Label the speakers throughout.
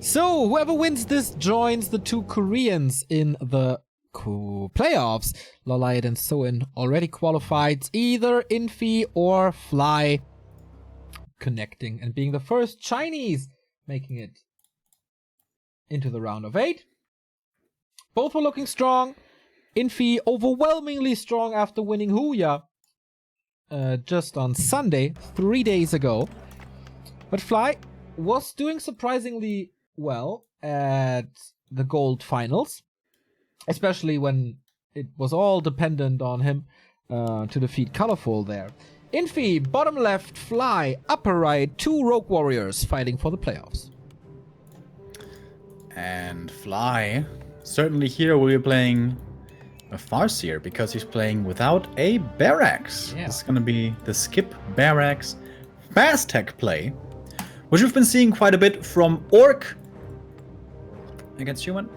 Speaker 1: So, whoever wins this joins the two Koreans in the playoffs. Lolite and Soin already qualified, either Infi or Fly, connecting and being the first Chinese making it into the round of 8. Both were looking strong. Infi overwhelmingly strong after winning Huya just on Sunday, 3 days ago. But Fly was doing surprisingly well at the gold finals, especially when it was all dependent on him to defeat Colorful there. Infi, bottom left, Fly, upper right, 2 Rogue Warriors fighting for the playoffs.
Speaker 2: And Fly, certainly here we'll be playing a Farseer because he's playing without a Barracks.
Speaker 1: Yeah.
Speaker 2: This is going to be the skip Barracks fast tech play, which we've been seeing quite a bit from Orc against Human.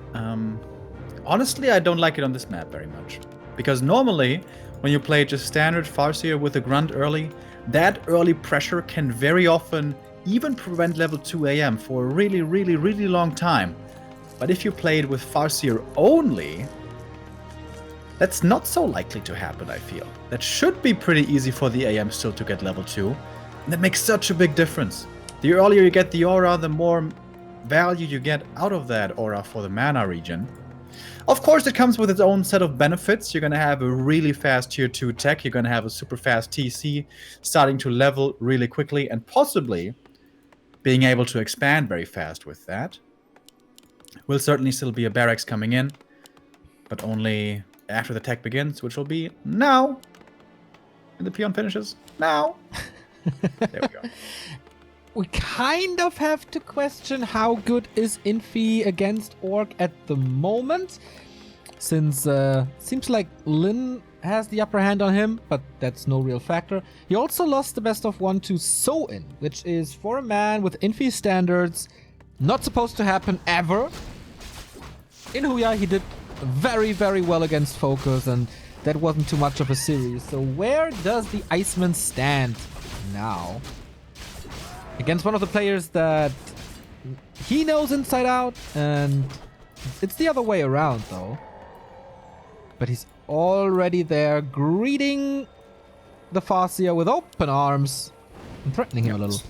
Speaker 2: Honestly, I don't like it on this map very much. Because normally, when you play just standard Farseer with a Grunt early, that early pressure can very often even prevent level 2 AM for a really, really, really long time. But if you play it with Farseer only, that's not so likely to happen, I feel. That should be pretty easy for the AM still to get level 2. And that makes such a big difference. The earlier you get the aura, the more value you get out of that aura for the mana regen. Of course, it comes with its own set of benefits. You're going to have a really fast tier 2 tech. You're going to have a super fast TC starting to level really quickly and possibly being able to expand very fast with that. Will certainly still be a barracks coming in, but only after the tech begins, which will be now. And the peon finishes now. There we go.
Speaker 1: We kind of have to question how good is Infi against Orc at the moment, since seems like Lin has the upper hand on him, but that's no real factor. He also lost the best of 1 to Soin, which is, for a man with Infi standards, not supposed to happen ever. In Huya, he did very, very well against Focus, and that wasn't too much of a series. So where does the Iceman stand now? Against one of the players that he knows inside out, and it's the other way around, though. But he's already there, greeting the Farseer with open arms and threatening him a little.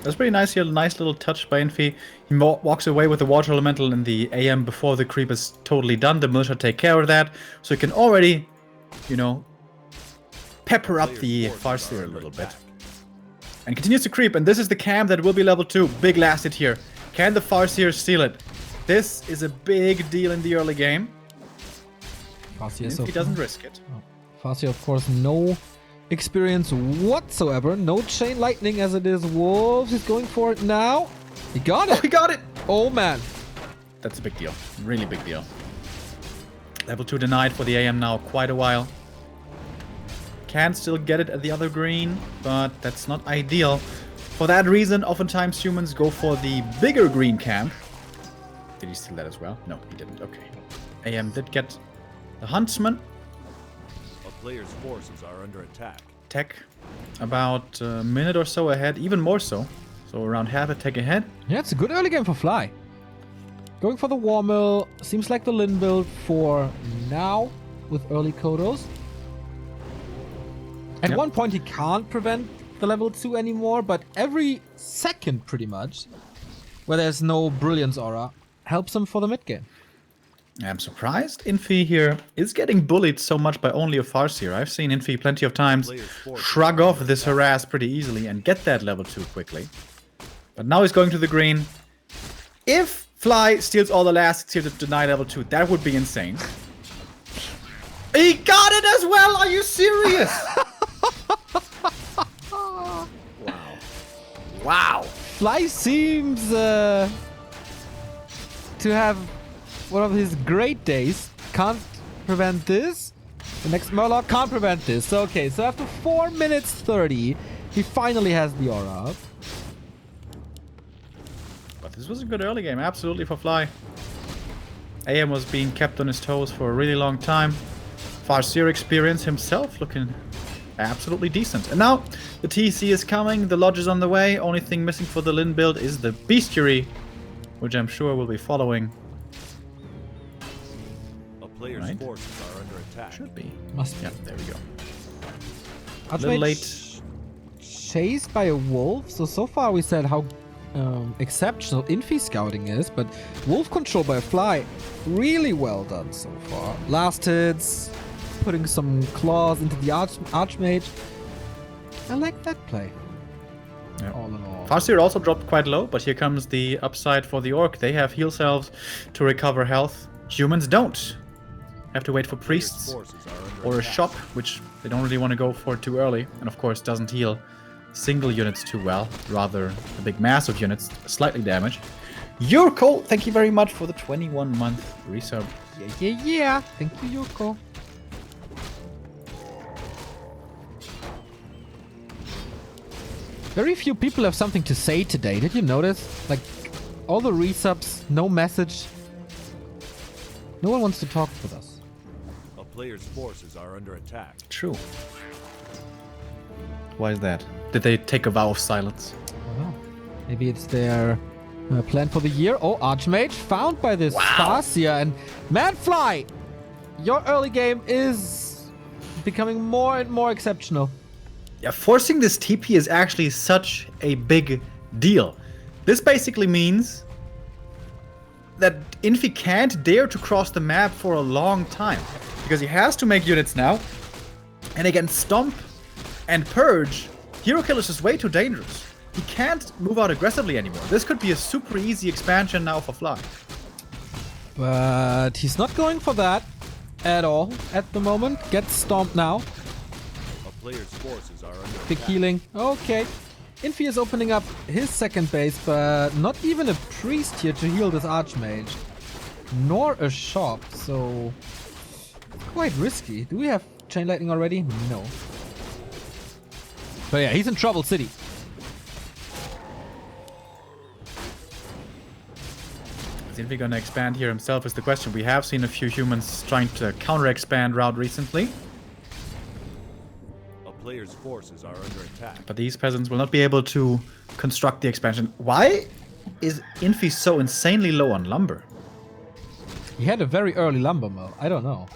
Speaker 2: That's pretty nice here. Nice little touch by Infi. He walks away with the Water Elemental in the AM before the creep is totally done. The militia take care of that, so he can already, you know, pepper up the Farseer a little bit. And continues to creep, and this is the camp that will be level 2. Big last hit here. Can the Farseer steal it? This is a big deal in the early game.
Speaker 1: Farseer,
Speaker 2: he doesn't risk it.
Speaker 1: Farseer, of course, no experience whatsoever. No chain lightning as it is Wolves. He's going for it now. He got it.
Speaker 2: Oh, he got it.
Speaker 1: Oh, man.
Speaker 2: That's a big deal. Really big deal. Level 2 denied for the AM now quite a while. Can still get it at the other green, but that's not ideal. For that reason, oftentimes humans go for the bigger green camp. Did he steal that as well? No, he didn't. Okay. AM did get the Huntsman.
Speaker 3: A player's forces are under attack.
Speaker 2: Tech about a minute or so ahead, even more so. So around half a tech ahead.
Speaker 1: Yeah, it's a good early game for Fly. Going for the War Mill. Seems like the Lin build for now with early Kodos. At one point he can't prevent the level 2 anymore, but every second pretty much, where there's no Brilliance aura, helps him for the mid game.
Speaker 2: I'm surprised Infi here is getting bullied so much by only a Farseer. I've seen Infi plenty of times shrug off this harass pretty easily and get that level 2 quickly. But now he's going to the green. If Fly steals all the last here to deny level 2, that would be insane. He got it as well! Are you serious? Wow.
Speaker 1: Fly seems to have one of his great days. Can't prevent this. The next Murloc can't prevent this. Okay, so after 4 minutes 30, he finally has the aura up.
Speaker 2: But this was a good early game, absolutely, for Fly. AM was being kept on his toes for a really long time. Farseer experience himself looking absolutely decent. And now the TC is coming, the Lodge is on the way. Only thing missing for the Lin build is the Bestiary. which I'm sure will be following.
Speaker 3: A player's
Speaker 2: Right.
Speaker 3: forces are under attack.
Speaker 2: Should be.
Speaker 1: Must be.
Speaker 2: Yeah, there we go. A
Speaker 1: Archmage
Speaker 2: little late.
Speaker 1: Chased by a wolf. So far we said how exceptional Infi scouting is, but wolf control by a fly, really well done so far. Last hits, putting some claws into the Archmage. I like that play.
Speaker 2: Yeah.
Speaker 1: All in all.
Speaker 2: Farseer also dropped quite low, but here comes the upside for the Orc. They have heal selves to recover health. Humans don't. Have to wait for priests
Speaker 3: Forces are under
Speaker 2: or a
Speaker 3: attack.
Speaker 2: shop, which they don't really want to go for too early. And of course doesn't heal single units too well. Rather a big mass of units slightly damaged. Yurko, thank you very much for the 21-month resub.
Speaker 1: Yeah. Thank you, Yoko. Very few people have something to say today. Did you notice? Like, all the resubs, no message. No one wants to talk with us.
Speaker 3: A player's forces are under attack.
Speaker 2: True. Why is that? Did they take a vow of silence?
Speaker 1: Well, maybe it's their plan for the year. Oh, Archmage found by this Farseer. And Manfly, your early game is becoming more and more exceptional.
Speaker 2: Yeah, forcing this TP is actually such a big deal. This basically means that Infi can't dare to cross the map for a long time. Because he has to make units now. And against Stomp and Purge, Hero Kill is just way too dangerous. He can't move out aggressively anymore. This could be a super easy expansion now for Fly.
Speaker 1: But he's not going for that at all at the moment. Gets stomped now.
Speaker 3: A player's forces are under
Speaker 1: Big
Speaker 3: attack.
Speaker 1: healing. Okay. Infi is opening up his second base, but not even a priest here to heal this Archmage. Nor a shop, so quite risky. Do we have Chain Lightning already? No. But yeah, he's in Trouble City.
Speaker 2: Is Infi gonna expand here himself is the question. We have seen a few humans trying to counter-expand route recently.
Speaker 3: A player's forces are under attack.
Speaker 2: But these peasants will not be able to construct the expansion. Why is Infi so insanely low on lumber?
Speaker 1: He had a very early lumber mill. I don't know.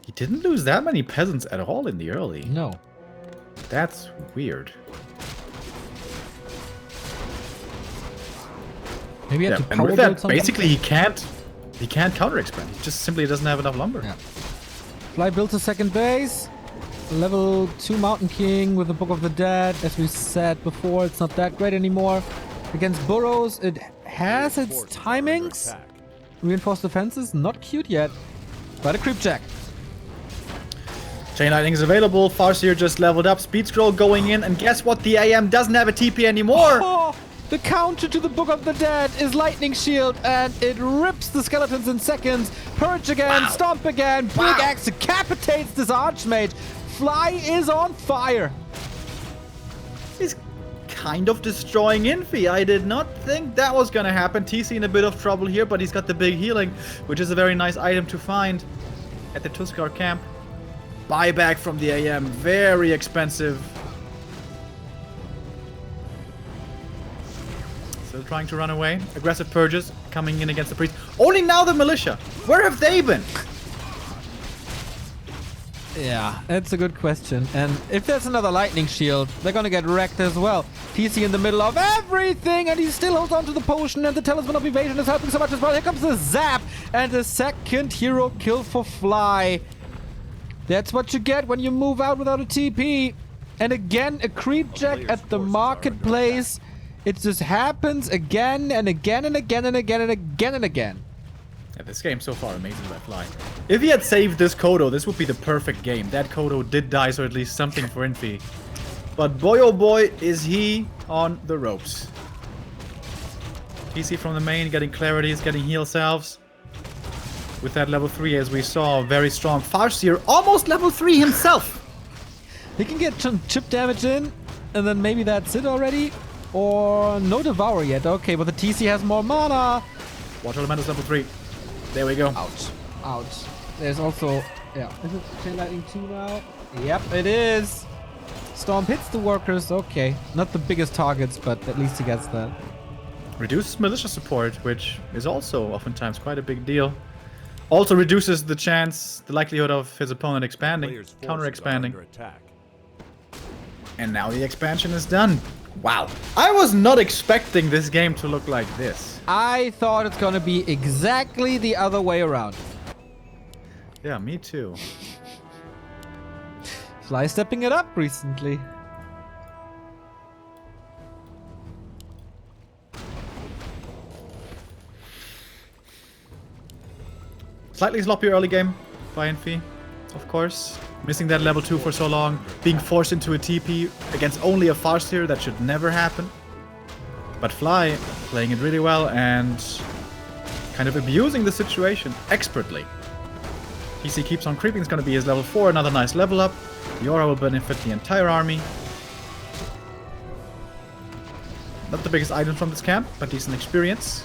Speaker 2: He didn't lose that many peasants at all in the early.
Speaker 1: No.
Speaker 2: That's weird.
Speaker 1: Maybe he had
Speaker 2: Yeah,
Speaker 1: to
Speaker 2: and
Speaker 1: power
Speaker 2: with
Speaker 1: build
Speaker 2: that,
Speaker 1: something.
Speaker 2: basically he can't counter-expand. He just simply doesn't have enough lumber.
Speaker 1: Yeah. Fly built a second base. Level 2 Mountain King with the Book of the Dead. As we said before, it's not that great anymore. Against Burrows, it has its
Speaker 3: Forces are under
Speaker 1: timings.
Speaker 3: attack.
Speaker 1: Reinforced defenses, not cute yet. But a creep check.
Speaker 2: Chain Lightning is available. Farseer just leveled up. Speed Scroll going in. And guess what? The AM doesn't have a TP anymore.
Speaker 1: Oh, the counter to the Book of the Dead is Lightning Shield, and it rips the skeletons in seconds. Purge again, Stomp again. Big Axe decapitates this Archmage. Fly is on fire.
Speaker 2: He's kind of destroying Infi. I did not think that was gonna happen. TC in a bit of trouble here, but he's got the big healing, which is a very nice item to find at the Tuskar camp. Buyback from the AM, very expensive. Still trying to run away. Aggressive purges coming in against the priest. Only now the militia. Where have they been?
Speaker 1: Yeah, that's a good question. And if there's another Lightning Shield, they're gonna get wrecked as well. TC in the middle of everything, and he still holds on to the potion, and the Talisman of Evasion is helping so much as well. Here comes the Zap, and the second hero kill for Fly. That's what you get when you move out without a TP. And again, a creep check at the marketplace. It just happens again and again and again and again and again and again.
Speaker 2: Yeah, this game so far amazing by Fly. If he had saved this Kodo, this would be the perfect game. That Kodo did die, so at least something for Infi. But boy oh boy, is he on the ropes. TC from the main, getting clarities, getting heal salves. With that level 3, as we saw, very strong. Farseer, almost level 3 himself.
Speaker 1: He can get some chip damage in, and then maybe that's it already. Or no Devour yet. Okay, but the TC has more mana.
Speaker 2: Water Elemental's level 3. There we go.
Speaker 1: Ouch. Ouch. There's also... Yeah. Is it Chain Lightning 2 now? Yep, it is. Storm hits the workers. Okay. Not the biggest targets, but at least he gets that.
Speaker 2: Reduces militia support, which is also oftentimes quite a big deal. Also reduces the chance, the likelihood of his opponent expanding,
Speaker 3: Players'
Speaker 2: counter
Speaker 3: forces are
Speaker 2: expanding.
Speaker 3: under attack.
Speaker 2: And now the expansion is done. Wow. I was not expecting this game to look like this.
Speaker 1: I thought it's gonna be exactly the other way around.
Speaker 2: Yeah, me too.
Speaker 1: Fly stepping it up recently.
Speaker 2: Slightly sloppy early game by Infi, of course. Missing that level 2 for so long. Being forced into a TP against only a Farseer, that should never happen. But Fly playing it really well and kind of abusing the situation expertly. TC keeps on creeping, it's going to be his level 4, another nice level up. The aura will benefit the entire army. Not the biggest item from this camp, but decent experience.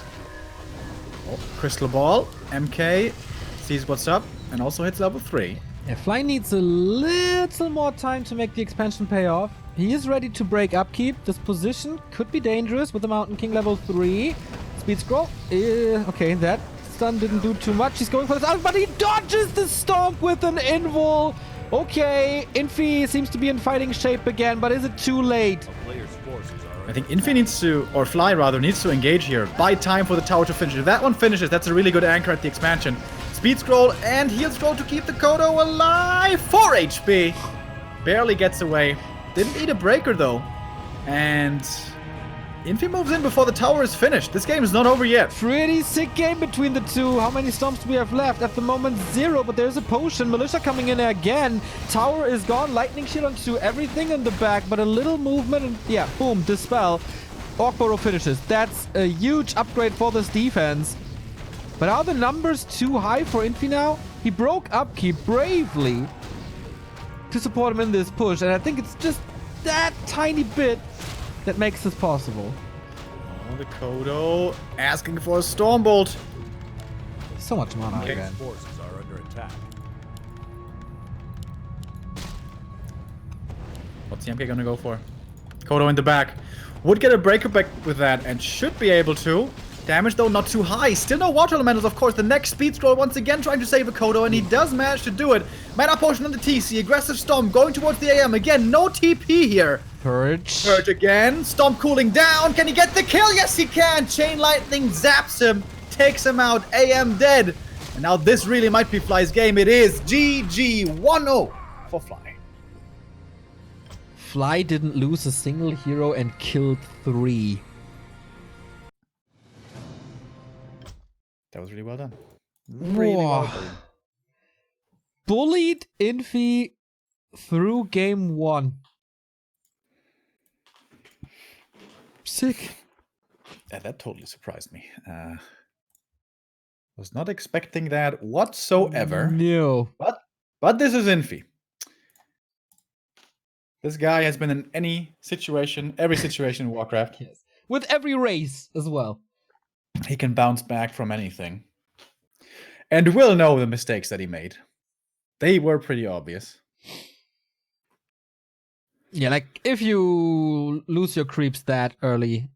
Speaker 2: Oh, Crystal Ball, MK, sees what's up, and also hits level 3.
Speaker 1: Yeah, Fly needs a little more time to make the expansion pay off. He is ready to break upkeep. This position could be dangerous with the Mountain King level 3. Speed scroll. Okay, that stun didn't do too much. He's going for this out, but he dodges the stomp with an invul. Okay, Infi seems to be in fighting shape again, but is it too late?
Speaker 3: A player's forces are
Speaker 2: I think Infi needs to, or Fly rather, needs to engage here. Buy time for the tower to finish. If that one finishes, that's a really good anchor at the expansion. Speed scroll and heal scroll to keep the Kodo alive. 4 HP. Barely gets away. Didn't need a breaker though. And Infi moves in before the tower is finished. This game is not over yet.
Speaker 1: Pretty sick game between the two. How many stomps do we have left? At the moment, 0, but there's a potion. Militia coming in again. Tower is gone. Lightning shield onto everything in the back, but a little movement and yeah, boom, dispel. Orc Burrow finishes. That's a huge upgrade for this defense. But are the numbers too high for Infi now? He broke upkeep bravely to support him in this push, and I think it's just that tiny bit that makes this possible.
Speaker 2: Oh, the Kodo asking for a Stormbolt.
Speaker 1: So much mana
Speaker 2: Okay.
Speaker 1: again.
Speaker 3: forces are under attack.
Speaker 2: What's the MK gonna go for? Kodo in the back. Would get a breaker back with that and should be able to. Damage though not too high. Still no water elementals, of course. The next speed scroll once again trying to save a Kodo, and he does manage to do it. Mana potion on the TC. Aggressive Stomp going towards the AM. Again, no TP here.
Speaker 1: Purge.
Speaker 2: Purge again. Stomp cooling down. Can he get the kill? Yes, he can. Chain Lightning zaps him. Takes him out. AM dead. And now this really might be Fly's game. It is GG 1-0 for Fly.
Speaker 1: Fly didn't lose a single hero and killed 3.
Speaker 2: That was really well done. Really well
Speaker 1: Whoa.
Speaker 2: done.
Speaker 1: Bullied Infi through game 1. Sick.
Speaker 2: Yeah, that totally surprised me. Was not expecting that whatsoever.
Speaker 1: No.
Speaker 2: But this is Infi. This guy has been in any situation, every situation in Warcraft.
Speaker 1: Yes. With every race as well.
Speaker 2: He can bounce back from anything. And will know the mistakes that he made. They were pretty obvious.
Speaker 1: Yeah, like if you lose your creeps that early,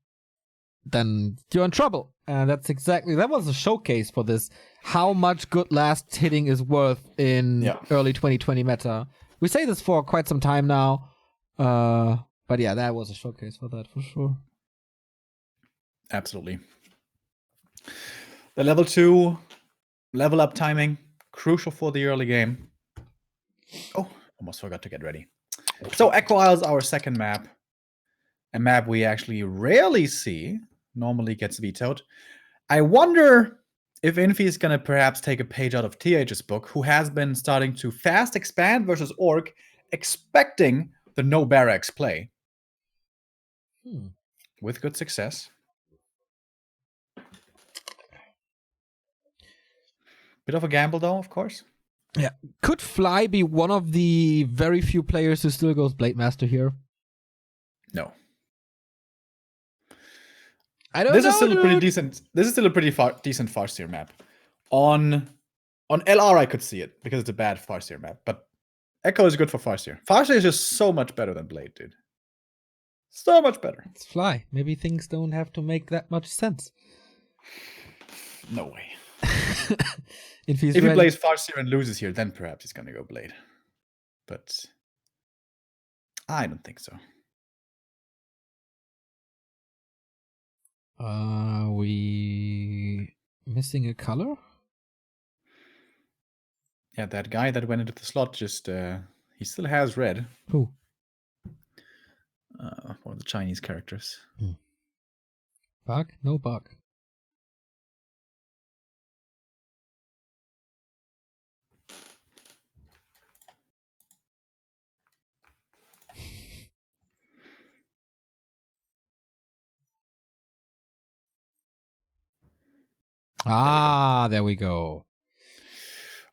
Speaker 1: then you're in trouble. And that's exactly, that was a showcase for this. How much good last hitting is worth in early 2020 meta. We say this for quite some time now. But yeah, that was a showcase for that for sure.
Speaker 2: Absolutely. The level 2 level up timing, crucial for the early game. Oh, almost forgot to get ready. So Echo Isle is our second map. A map we actually rarely see. Normally gets vetoed. I wonder if Infi is going to perhaps take a page out of TH's book, who has been starting to fast expand versus Orc, expecting the no barracks play. With good success. Bit of a gamble, though, of course.
Speaker 1: Yeah. Could Fly be one of the very few players who still goes Blade Master here?
Speaker 2: No.
Speaker 1: I don't
Speaker 2: This
Speaker 1: know.
Speaker 2: is still
Speaker 1: dude.
Speaker 2: a pretty decent. This is still a pretty decent Farseer map. On LR, I could see it because it's a bad Farseer map, but Echo is good for Farseer. Farseer is just so much better than Blade, dude. So much better.
Speaker 1: It's Fly. Maybe things don't have to make that much sense.
Speaker 2: No way.
Speaker 1: If
Speaker 2: If he plays Farseer and loses here, then perhaps he's gonna go Blade. But I don't think so.
Speaker 1: Are we missing a color?
Speaker 2: Yeah, that guy that went into the slot just he still has red.
Speaker 1: Who?
Speaker 2: One of the Chinese characters.
Speaker 1: Bug? No bug. Ah, there we go.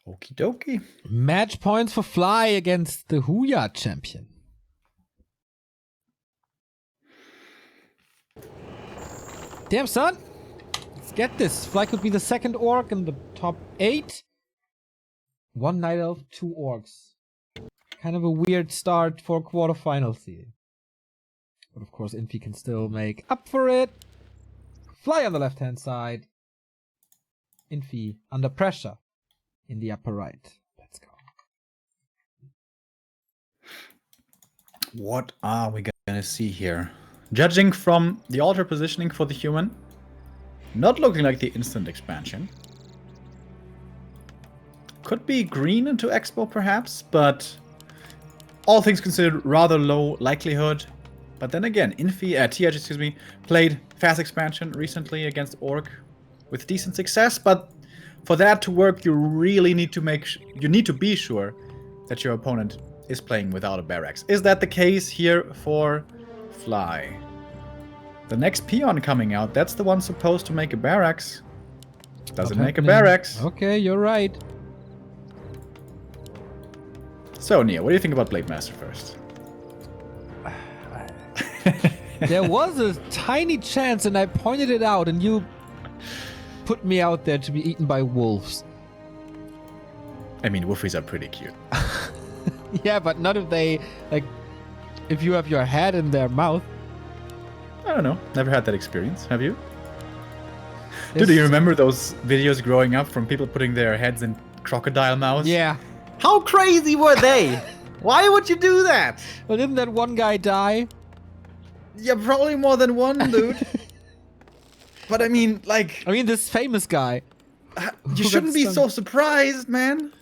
Speaker 2: Okie dokie.
Speaker 1: Match points for Fly against the Huya champion. Damn, son. Let's get this. Fly could be the second orc in the top 8. 1 Night Elf, 2 orcs. Kind of a weird start for quarterfinals here. But of course, Infi can still make up for it. Fly on the left-hand side. Infi under pressure in the upper right. Let's go.
Speaker 2: What are we gonna see here? Judging from the altar positioning for the human, not looking like the instant expansion. Could be green into Expo perhaps, but all things considered rather low likelihood. But then again, TH, excuse me, played fast expansion recently against Orc with decent success, but for that to work, you really need to be sure that your opponent is playing without a barracks. Is that the case here for Fly? The next peon coming out, that's the one supposed to make a barracks. Doesn't make a barracks.
Speaker 1: Okay, you're right.
Speaker 2: So, Nia, what do you think about Blade Master first?
Speaker 1: There was a tiny chance and I pointed it out and you put me out there to be eaten by wolves.
Speaker 2: I mean, wolfies are pretty cute.
Speaker 1: Yeah, but not if they, like, if you have your head in their mouth.
Speaker 2: I don't know. Never had that experience. Have you? Do you remember those videos growing up from people putting their heads in crocodile mouths?
Speaker 1: Yeah.
Speaker 2: How crazy were they? Why would you do that?
Speaker 1: Well, didn't that one guy die?
Speaker 2: Yeah, probably more than one, dude. But I mean, like...
Speaker 1: I mean, this famous guy.
Speaker 2: You shouldn't be so surprised, man.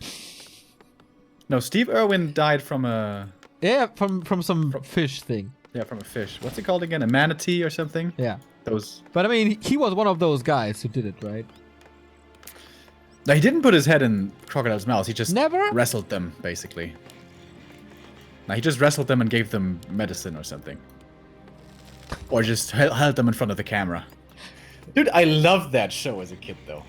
Speaker 2: No, Steve Irwin died from a...
Speaker 1: Yeah, from some fish thing.
Speaker 2: Yeah, from a fish. What's it called again? A manatee or something?
Speaker 1: Yeah.
Speaker 2: Those...
Speaker 1: But I mean, he was one of those guys who did it, right?
Speaker 2: No, he didn't put his head in crocodile's mouth. He just
Speaker 1: Never?
Speaker 2: wrestled them, basically. No, he just wrestled them and gave them medicine or something. Or just held them in front of the camera. Dude, I loved that show as a kid, though.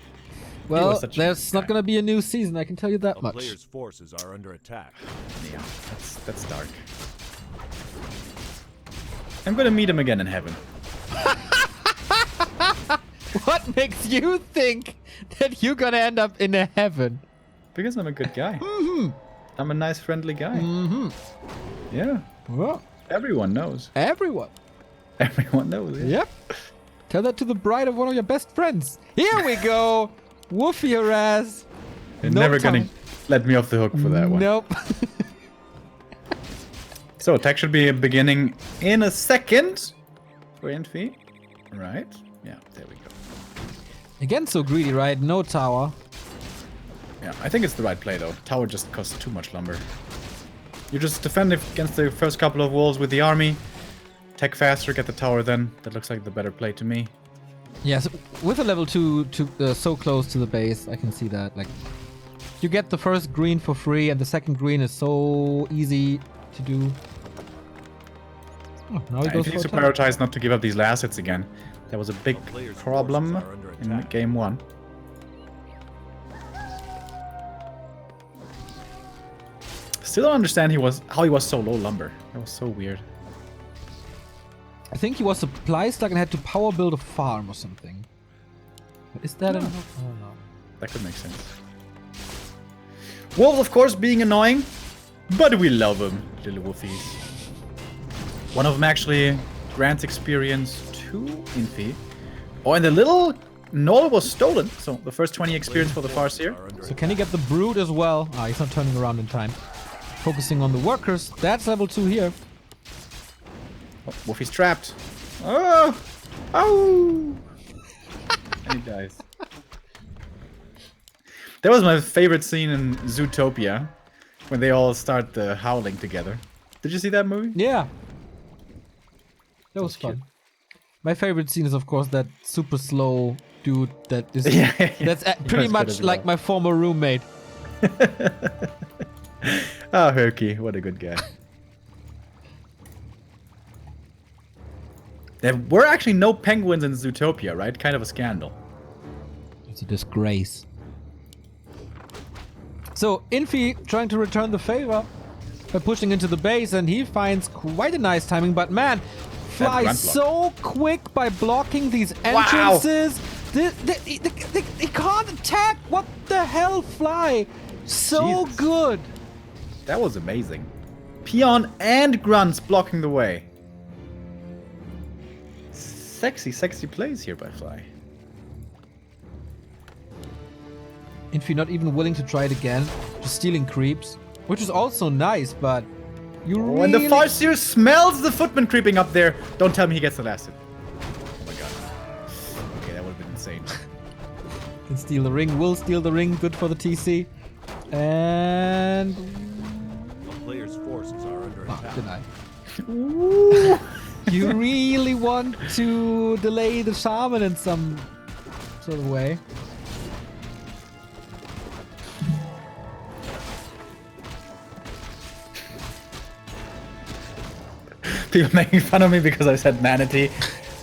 Speaker 1: Well, there's not going to be a new season, I can tell you that
Speaker 3: A
Speaker 1: much.
Speaker 3: player's forces are under attack.
Speaker 2: Yeah, that's dark. I'm gonna meet him again in heaven.
Speaker 1: What makes you think that you're going to end up in a heaven?
Speaker 2: Because I'm a good guy. I'm a nice, friendly guy. Yeah.
Speaker 1: Well,
Speaker 2: Everyone knows.
Speaker 1: everyone.
Speaker 2: Everyone knows. Yeah.
Speaker 1: Yep. Tell that to the bride of one of your best friends. Here we go. Woofy harass.
Speaker 2: You're
Speaker 1: No
Speaker 2: never gonna
Speaker 1: time.
Speaker 2: let me off the hook for that one.
Speaker 1: Nope.
Speaker 2: So, attack should be beginning in a second. For Infi. Right. Yeah, there we go.
Speaker 1: Again, so greedy, right? No tower.
Speaker 2: Yeah, I think it's the right play, though. Tower just costs too much lumber. You just defend against the first couple of walls with the army. Tech faster, get the tower then. That looks like the better play to me.
Speaker 1: Yes, with a level 2 so close to the base, I can see that. Like, you get the first green for free, and the second green is so easy to do. Oh, now he goes
Speaker 2: He needs
Speaker 1: for
Speaker 2: to
Speaker 1: attack.
Speaker 2: prioritize not to give up these last hits again. That was a big problem in game 1. Still don't understand how he was so low lumber. That was so weird.
Speaker 1: I think he was supply stuck and had to power build a farm or something. But is that enough? I don't know.
Speaker 2: That could make sense. Wolves, of course, being annoying, but we love them, little wolfies. One of them actually grants experience to Infi. Oh, and the little Null was stolen. So the first 20 experience for the Farseer.
Speaker 1: So can he get the Brood as well? Ah, he's not turning around in time. Focusing on the workers. That's level 2 here.
Speaker 2: Oh, Wolfie's trapped. Oh! Oh! And he dies. That was my favorite scene in Zootopia. When they all start howling together. Did you see that movie?
Speaker 1: Yeah. That was
Speaker 2: cute.
Speaker 1: fun. My favorite scene is, of course, that super slow dude that is...
Speaker 2: Yeah,
Speaker 1: That's
Speaker 2: he
Speaker 1: pretty
Speaker 2: was good
Speaker 1: much
Speaker 2: as
Speaker 1: like
Speaker 2: well.
Speaker 1: my former roommate.
Speaker 2: Oh, Herky, what a good guy. There were actually no penguins in Zootopia, right? Kind of a scandal.
Speaker 1: It's a disgrace. So, Infi trying to return the favor by pushing into the base, and he finds quite a nice timing, but man, Fly
Speaker 2: grunt block.
Speaker 1: so quick by blocking these entrances. They can't attack. What the hell, Fly? So
Speaker 2: Jesus.
Speaker 1: good.
Speaker 2: That was amazing. Peon and grunts blocking the way. Sexy, sexy plays here by Fly.
Speaker 1: Infi not even willing to try it again, just stealing creeps, which is also nice, but you really...
Speaker 2: When the Farseer smells the footman creeping up there, don't tell me he gets the last hit. Oh my god. Okay, that would have been insane.
Speaker 1: Can steal the ring, will steal the ring, good for the TC. And...
Speaker 3: A player's forces are under
Speaker 1: Oh,
Speaker 3: attack.
Speaker 1: did I? You really want to delay the shaman in some sort of way.
Speaker 2: People making fun of me because I said manatee.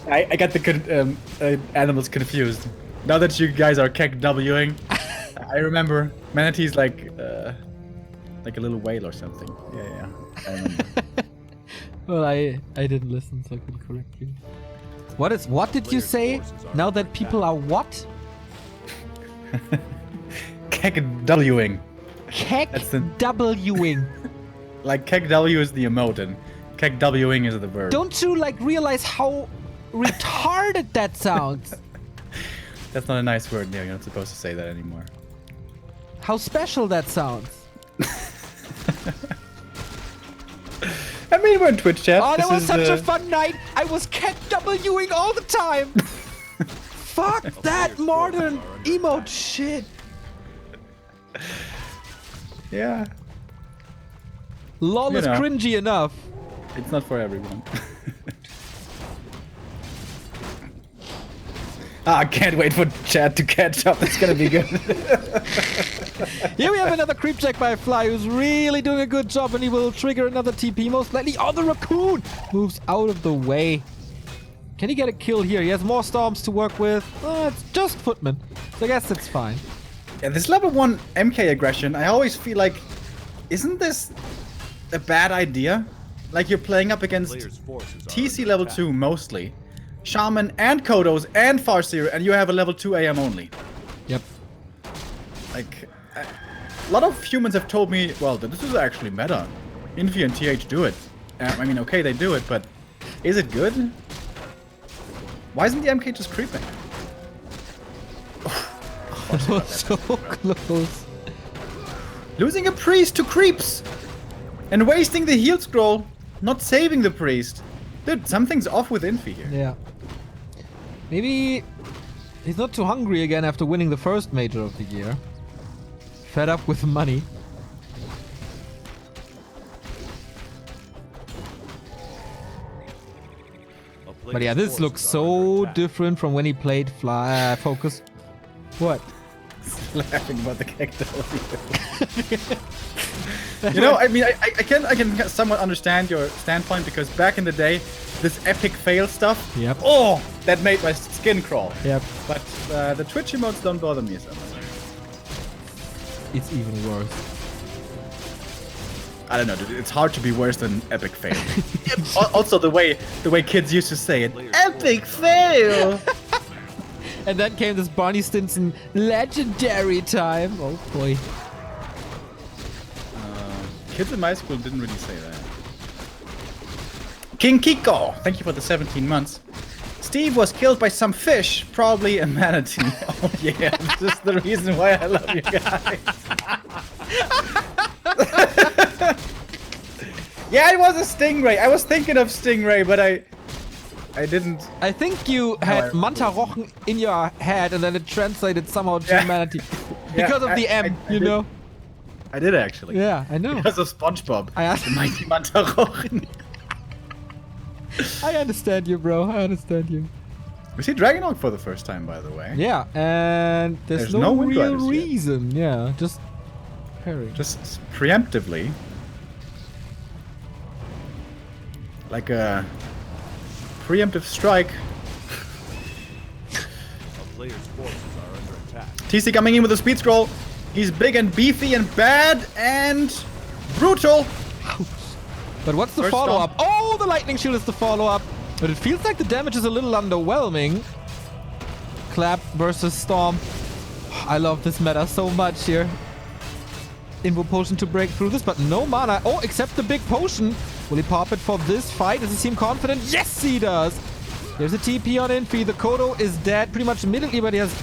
Speaker 2: I got the animals confused. Now that you guys are keck Wing, I remember manatee's like a little whale or something. Yeah, I remember.
Speaker 1: Well, I didn't listen, so I couldn't correct you. What did you say? Now that people are what?
Speaker 2: Keck Wing.
Speaker 1: Keck
Speaker 2: That's the-
Speaker 1: Wing.
Speaker 2: Like keck W is the emote and keck Wing is the verb.
Speaker 1: Don't you like realize how retarded that sounds?
Speaker 2: That's not a nice word, Neil. You're not supposed to say that anymore.
Speaker 1: How special that sounds.
Speaker 2: I mean, we're in Twitch chat.
Speaker 1: Oh, that
Speaker 2: This
Speaker 1: was
Speaker 2: is,
Speaker 1: such a fun night. I was Keck Wing all the time. Fuck that modern emote shit.
Speaker 2: Yeah,
Speaker 1: LOL
Speaker 2: You
Speaker 1: is
Speaker 2: know.
Speaker 1: cringy enough.
Speaker 2: it's not for everyone. I can't wait for chat to catch up. It's gonna be good.
Speaker 1: Here we have another creep check by Fly, who's really doing a good job, and he will trigger another TP most likely. Oh, the raccoon moves out of the way. Can he get a kill here? He has more storms to work with. It's just footman, so I guess it's fine.
Speaker 2: Yeah, this level 1 MK aggression, I always feel like, isn't this a bad idea? Like you're playing up against
Speaker 3: Player's forces are
Speaker 2: TC
Speaker 3: under
Speaker 2: level
Speaker 3: attack.
Speaker 2: 2 mostly, Shaman and Kodos and Farseer, and you have a level 2 AM only.
Speaker 1: Yep.
Speaker 2: Like, a lot of humans have told me, well, this is actually meta. Infi and TH do it. I mean, okay, they do it, but is it good? Why isn't the MK just creeping?
Speaker 1: That was so close.
Speaker 2: Losing a priest to creeps! And wasting the heal scroll, not saving the priest. Dude, something's off with Infi here.
Speaker 1: Yeah. Maybe he's not too hungry again after winning the first major of the year. Fed up with money.
Speaker 3: A
Speaker 1: But
Speaker 3: player's
Speaker 1: yeah, this
Speaker 3: forces
Speaker 1: looks
Speaker 3: are
Speaker 1: so
Speaker 3: under attack.
Speaker 1: different from when he played Focus. What?
Speaker 2: Laughing about the character. You know, I mean, I can somewhat understand your standpoint because back in the day, this epic fail stuff,
Speaker 1: Yep.
Speaker 2: oh, that made my skin crawl.
Speaker 1: Yep.
Speaker 2: But the Twitch emotes don't bother me so much.
Speaker 1: It's even worse.
Speaker 2: I don't know, dude, it's hard to be worse than epic fail. Also, the way kids used to say it, epic fail.
Speaker 1: And then came this Barney Stinson legendary time. Oh boy.
Speaker 2: Kids in my school didn't really say that. King Kiko, thank you for the 17 months. Steve was killed by some fish, probably a manatee. Oh yeah, this is the reason why I love you guys. Yeah, it was a stingray. I was thinking of stingray, but I didn't.
Speaker 1: I think you had Mantarochen in your head and then it translated somehow to manatee. Because of the M, you know?
Speaker 2: I did actually.
Speaker 1: Yeah, I know.
Speaker 2: Because of SpongeBob.
Speaker 1: I asked-
Speaker 2: The mighty Mantarochen.
Speaker 1: I understand you, bro. I understand you.
Speaker 2: We see Dragonhawk for the first time, by the way.
Speaker 1: Yeah, and there's no
Speaker 2: Wind
Speaker 1: real
Speaker 2: Riders yet.
Speaker 1: reason. Yeah, just pairing.
Speaker 2: Just preemptively. Like a preemptive strike.
Speaker 3: A player's forces are under attack.
Speaker 2: TC coming in with a speed scroll. He's big and beefy and bad and brutal.
Speaker 1: But what's the
Speaker 2: First
Speaker 1: follow-up? Oh, the lightning shield is the follow-up. But it feels like the damage is a little underwhelming. Clap versus Storm. I love this meta so much here. Invo potion to break through this, but no mana. Oh, except the big potion. Will he pop it for this fight? Does he seem confident? Yes, he does. There's a TP on Infi. The Kodo is dead pretty much immediately, but he has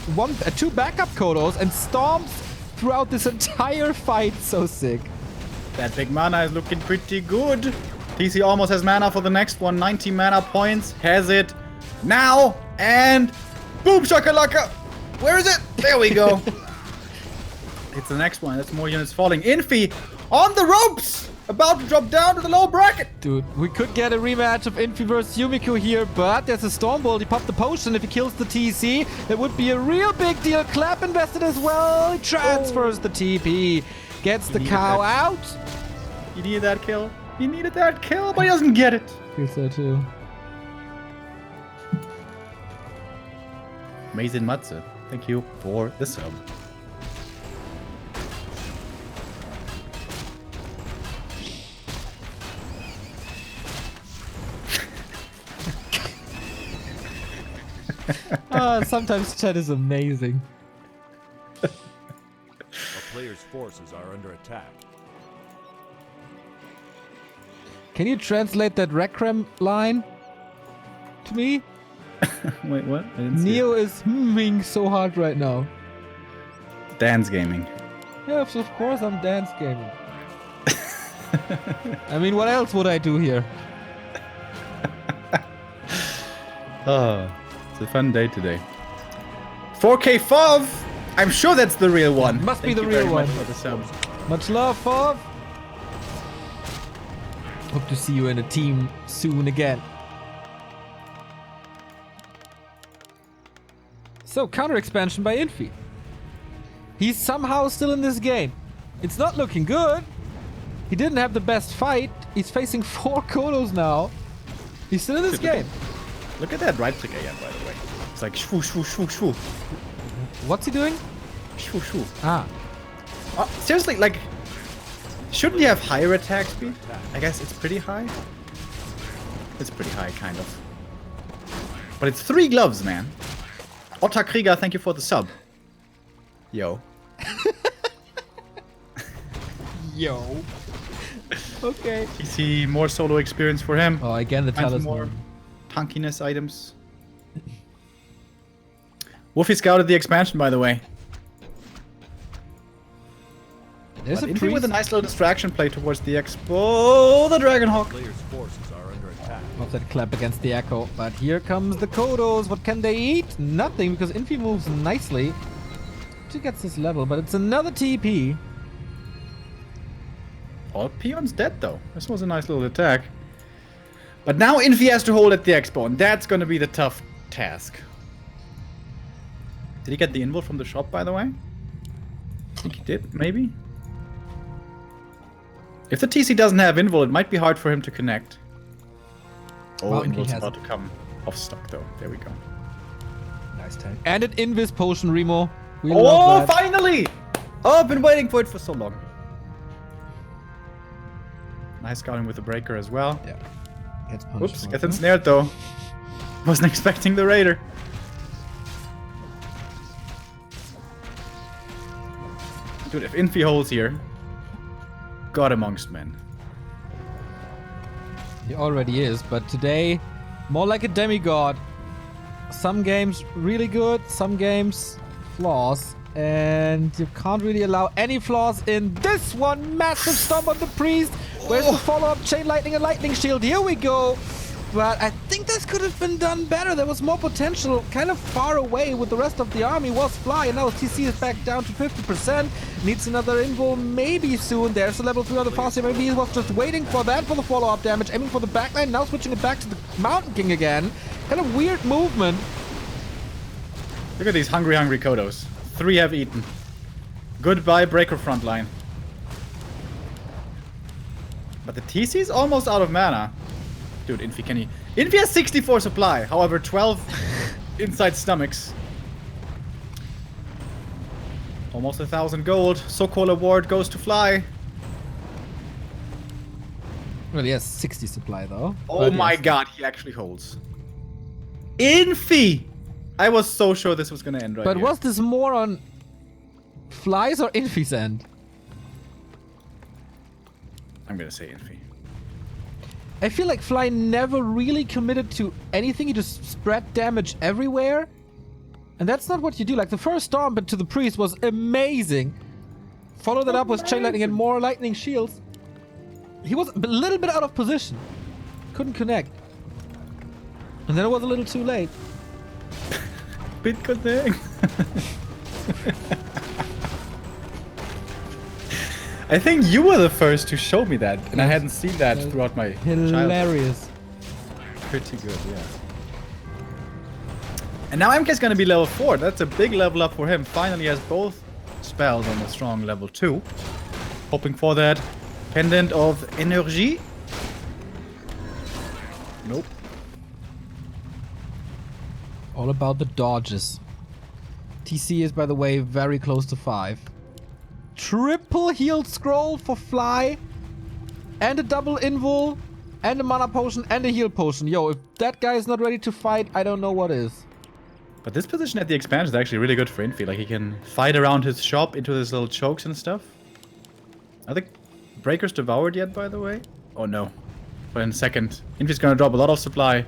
Speaker 1: two backup Kodos and storms throughout this entire fight. So sick.
Speaker 2: That big mana is looking pretty good. TC almost has mana for the next one. 90 mana points. Has it now. And boom shakalaka. Where is it? There we go. It's the next one. That's more units falling. Infi on the ropes. About to drop down to the low bracket.
Speaker 1: Dude, we could get a rematch of Infi versus Yumiko here, but there's a Stormbolt. He popped the potion. If he kills the TC, it would be a real big deal. Clap invested as well. He transfers the TP. Gets the cow out.
Speaker 2: He needed that kill. He needed that kill, but he doesn't get it.
Speaker 1: Feels so too.
Speaker 2: Amazing Matze. Thank you for the sub.
Speaker 1: Sometimes chat is amazing.
Speaker 3: A player's forces are under attack.
Speaker 1: Can you translate that Rekrem line to me?
Speaker 2: Wait, what? I didn't see
Speaker 1: Neo is humming so hard right now.
Speaker 2: it. Dance gaming.
Speaker 1: Yes, of course I'm dance gaming. I mean, what else would I do here?
Speaker 2: Oh, it's a fun day today. 4K Fov! I'm sure that's the real one.
Speaker 1: Must be
Speaker 2: Thank
Speaker 1: the
Speaker 2: you
Speaker 1: real
Speaker 2: very much
Speaker 1: one.
Speaker 2: for the sub.
Speaker 1: Much love, Fov. Hope to see you in a team soon again. So, counter expansion by Infi. He's somehow still in this game. It's not looking good. He didn't have the best fight. He's facing 4 Kodos now. He's still in this game.
Speaker 2: Look at that right click again, by the way. It's like shoo, shoo, shoo, shoo.
Speaker 1: What's he doing?
Speaker 2: Shoo, shoo.
Speaker 1: Ah.
Speaker 2: Seriously, like, shouldn't he have higher attack speed? I guess it's pretty high. It's pretty high, kind of. But it's 3 gloves, man. Otta Krieger, thank you for the sub. Yo.
Speaker 1: Yo. Okay.
Speaker 2: You see more solo experience for him.
Speaker 1: Oh, again the
Speaker 2: Find some more
Speaker 1: talisman.
Speaker 2: tankiness items. Wolfie scouted the expansion, by the way.
Speaker 1: There's
Speaker 2: But
Speaker 1: a
Speaker 2: Infi
Speaker 1: priest.
Speaker 2: with a nice little distraction play towards the expo. The Dragonhawk.
Speaker 3: Player's forces are under attack.
Speaker 1: Offset clap against the Echo. But here comes the Kodos. What can they eat? Nothing, because Infi moves nicely. She gets this level, but it's another TP.
Speaker 2: All peons dead, though. This was a nice little attack. But now Infi has to hold at the expo, and that's going to be the tough task. Did he get the invul from the shop, by the way? I think he did, maybe? If the TC doesn't have invul, it might be hard for him to connect. Oh,
Speaker 1: Well, he
Speaker 2: invul's
Speaker 1: has
Speaker 2: about
Speaker 1: it.
Speaker 2: to come off stock, though. There we go.
Speaker 1: Nice time. And an Invis potion, Remo. We
Speaker 2: Oh,
Speaker 1: love that.
Speaker 2: finally! Oh, I've been waiting for it for so long. Nice scouting with the breaker as well.
Speaker 1: Yeah. Gets punched.
Speaker 2: Oops,
Speaker 1: from
Speaker 2: gets
Speaker 1: the-
Speaker 2: ensnared though. Wasn't expecting the raider. Dude, if Infi holds here, God amongst men.
Speaker 1: He already is, but today, more like a demigod. Some games really good, some games flaws. And you can't really allow any flaws in this one. Massive stomp on the priest. Where's the follow-up? Chain lightning and lightning shield. Here we go. But I think this could have been done better. There was more potential. Kind of far away with the rest of the army was Fly. And now TC is back down to 50%. Needs another invo maybe soon. There's a level 3 on the fast. Maybe he was just waiting for that for the follow-up damage. Aiming for the backline. Now switching it back to the Mountain King again. Kind of weird movement.
Speaker 2: Look at these hungry Kodos. 3 have eaten. Goodbye, Breaker frontline. But the TC is almost out of mana. Dude, Infi, can he... Infi has 64 supply. However, 12 inside stomachs. Almost 1,000 gold. So-called award goes to Fly.
Speaker 1: Well, he has 60 supply, though.
Speaker 2: Oh my god, he actually holds. Infi! I was so sure this was gonna end right
Speaker 1: But
Speaker 2: here.
Speaker 1: was this more on Fly's or Infi's end?
Speaker 2: I'm gonna say Infi.
Speaker 1: I feel like Fly never really committed to anything. He just spread damage everywhere. And that's not what you do. Like, the first Stomp into the Priest was amazing. Follow that up with Chain Lightning and more Lightning Shields. He was a little bit out of position. Couldn't connect. And then it was a little too late.
Speaker 2: Bit good thing. I think you were the first to show me that, and I hadn't seen that throughout my
Speaker 1: Hilarious.
Speaker 2: childhood. Pretty good, yeah. And now MK's gonna be level 4. That's a big level up for him. Finally has both spells on a strong level 2. Hoping for that pendant of energy. Nope.
Speaker 1: All about the dodges. TC is, by the way, very close to 5. Triple healed scroll for Fly. And a double invul. And a mana potion and a heal potion. Yo, if that guy is not ready to fight, I don't know what is.
Speaker 2: But this position at the expansion is actually really good for Infi. Like, he can fight around his shop into his little chokes and stuff. Are the breakers devoured yet, by the way? Oh no. But in a second. Infi's gonna drop a lot of supply.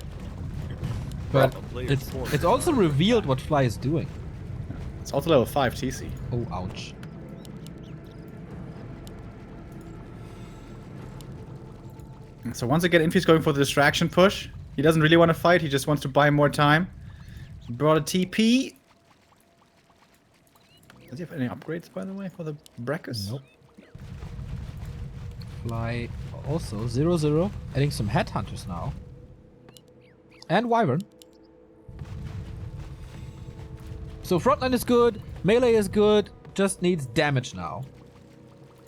Speaker 1: But it's also revealed what Fly is doing.
Speaker 2: It's also level 5 TC.
Speaker 1: Oh, ouch.
Speaker 2: So once again, Infi's going for the distraction push. He doesn't really want to fight, he just wants to buy more time. He brought a TP. Does he have any upgrades, by the way, for the Brackers?
Speaker 1: Nope. Fly also 0-0. Adding some headhunters now. And Wyvern. So frontline is good, melee is good, just needs damage now.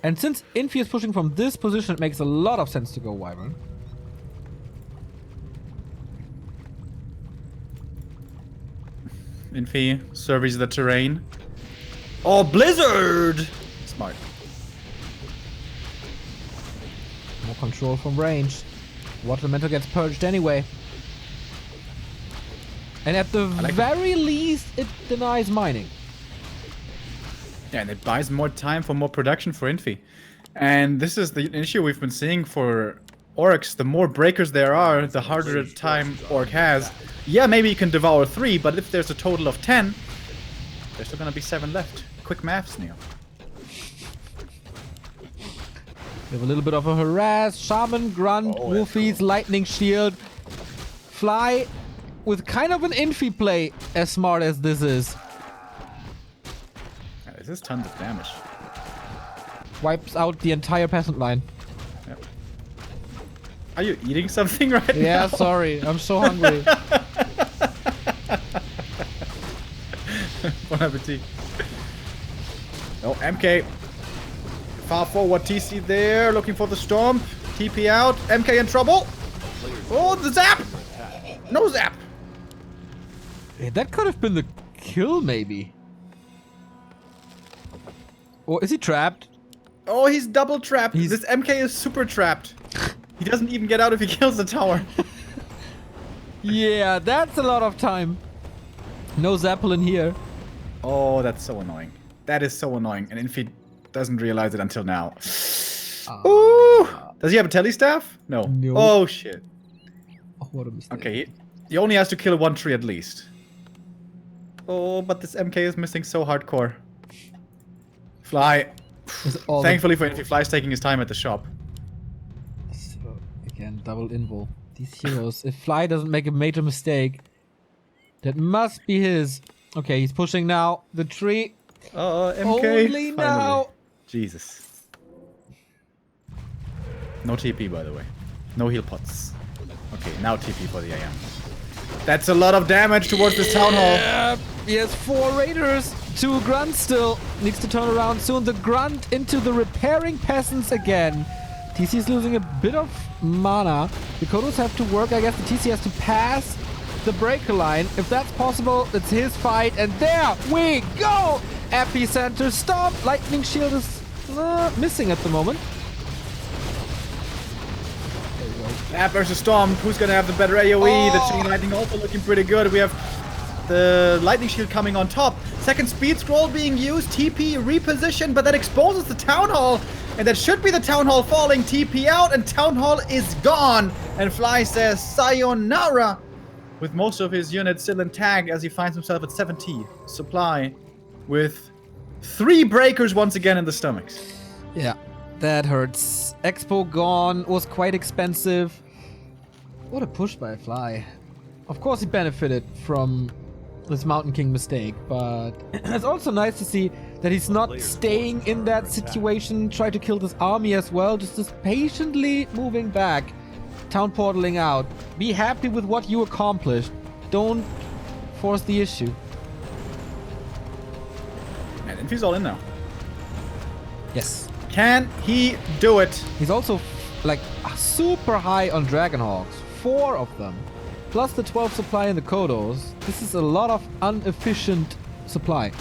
Speaker 1: And since Infi is pushing from this position, it makes a lot of sense to go Wyvern.
Speaker 2: Infi surveys the terrain. Oh, Blizzard! Smart.
Speaker 1: More control from range. Water Elemental gets purged anyway. And at the very least, it denies mining.
Speaker 2: Yeah, and it buys more time for more production for Infi. And this is the issue we've been seeing for orcs. The more breakers there are, the harder time orc has. Yeah, maybe you can devour 3, but if there's a total of 10, there's still gonna be 7 left. Quick maths, Neo.
Speaker 1: We have a little bit of a harass. Shaman, Grunt, Wolfies, Lightning Shield. Fly with kind of an Infi play, as smart as this is.
Speaker 2: Yeah, this is tons of damage.
Speaker 1: Wipes out the entire peasant line.
Speaker 2: Yep. Are you eating something right now?
Speaker 1: Yeah, sorry. I'm so hungry.
Speaker 2: Bon appetit. Oh, MK. Far forward TC there, looking for the stomp. TP out. MK in trouble. Oh, the zap! No zap!
Speaker 1: Hey, that could have been the kill, maybe. Or is he trapped?
Speaker 2: Oh, he's double trapped.
Speaker 1: He's-
Speaker 2: This MK is super trapped. He doesn't even get out if he kills the tower.
Speaker 1: Yeah, that's a lot of time. No Zeppelin here.
Speaker 2: Oh, that's so annoying. That is so annoying. And Infi doesn't realize it until now. Ooh! Does he have a telestaff? No.
Speaker 1: No.
Speaker 2: Oh, shit.
Speaker 1: Oh, what a mistake.
Speaker 2: Okay, he only has to kill one tree at least. Oh, but this MK is missing so hardcore. Fly. Thankfully for Infi, Fly's taking his time at the shop.
Speaker 1: So, again, double invo. These heroes, if Fly doesn't make a major mistake, that must be his. Okay, he's pushing now. The tree.
Speaker 2: MK.
Speaker 1: Only
Speaker 2: Finally.
Speaker 1: now.
Speaker 2: Jesus. No TP, by the way. No heal pots. Okay, now TP for the AM. That's a lot of damage towards this town hall.
Speaker 1: He has 4 raiders. 2 grunts still. Needs to turn around soon. The grunt into the repairing peasants again. TC is losing a bit of mana. The Kodos have to work. I guess the TC has to pass the breaker line. If that's possible, it's his fight. And there we go! Epicenter stop. Lightning shield is missing at the moment.
Speaker 2: Lab versus Storm. Who's gonna have the better AoE? The chain lightning also looking pretty good. We have the lightning shield coming on top. Second speed scroll being used. TP repositioned, but that exposes the town hall. And that should be the town hall falling. TP out, and town hall is gone. And Fly says sayonara, with most of his units still intact as he finds himself at 70 supply, with 3 breakers once again in the stomachs.
Speaker 1: Yeah, that hurts. Expo gone, was quite expensive. What a push by Fly. Of course he benefited from this Mountain King mistake, but it's also nice to see that he's not staying in that situation, try to kill this army as well, just patiently moving back, town portaling out. Be happy with what you accomplished. Don't force the issue.
Speaker 2: And Infi's all in now.
Speaker 1: Yes.
Speaker 2: Can he do it?
Speaker 1: He's also like super high on Dragonhawks. 4 of them. Plus the 12 supply in the Kodos. This is a lot of inefficient supply.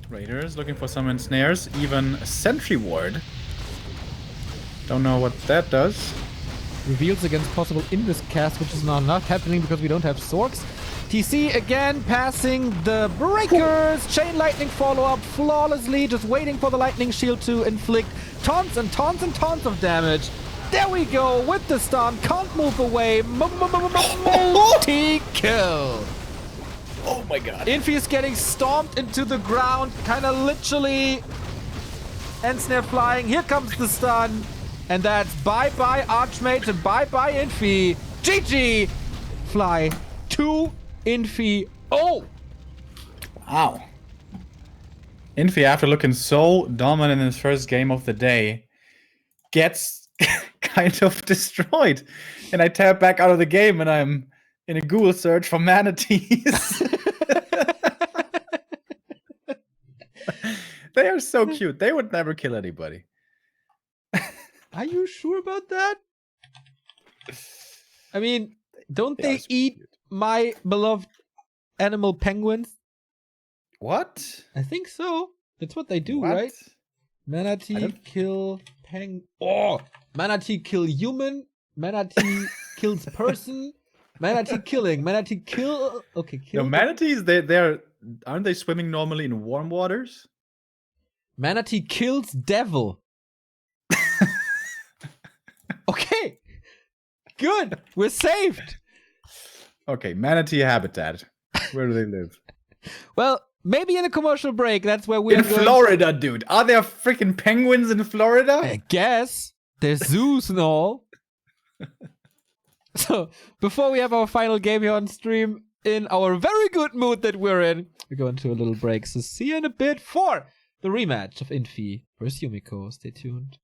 Speaker 2: Raiders looking for some ensnares. Even a sentry ward. Don't know what that does.
Speaker 1: Reveals against possible Invis cast, which is now not happening because we don't have Sorks. TC again passing the breakers. Chain lightning follow-up flawlessly, just waiting for the lightning shield to inflict tons and tons and tons of damage. There we go with the stun. Can't move away. Multi-kill.
Speaker 2: Oh my god.
Speaker 1: Infi is getting stomped into the ground, kind of literally. Ensnare flying. Here comes the stun. And that's bye-bye Archmage and bye-bye Infi. GG. Fly 2. Infi. Oh!
Speaker 2: Wow. Infi, after looking so dominant in his first game of the day, gets kind of destroyed. And I tap back out of the game and I'm in a Google search for manatees. They are so cute. They would never kill anybody.
Speaker 1: Are you sure about that? I mean, don't they eat my beloved animal penguins?
Speaker 2: What?
Speaker 1: I think so. That's what they do,
Speaker 2: What?
Speaker 1: right? Manatee kill Oh! Manatee kill human. Manatee kills person. Manatee killing. Manatee kill. Okay, kill.
Speaker 2: No, manatees, they're aren't they swimming normally in warm waters?
Speaker 1: Manatee kills devil. Okay. Good. We're saved.
Speaker 2: Okay, manatee habitat. Where do they live?
Speaker 1: Well, maybe in a commercial break. That's where we're
Speaker 2: in Florida, dude. Are there freaking penguins in Florida?
Speaker 1: I guess. There's zoos and all. So, before we have our final game here on stream, in our very good mood that we're in, we're going to a little break. So, see you in a bit for the rematch of Infi versus Yumiko. Stay tuned.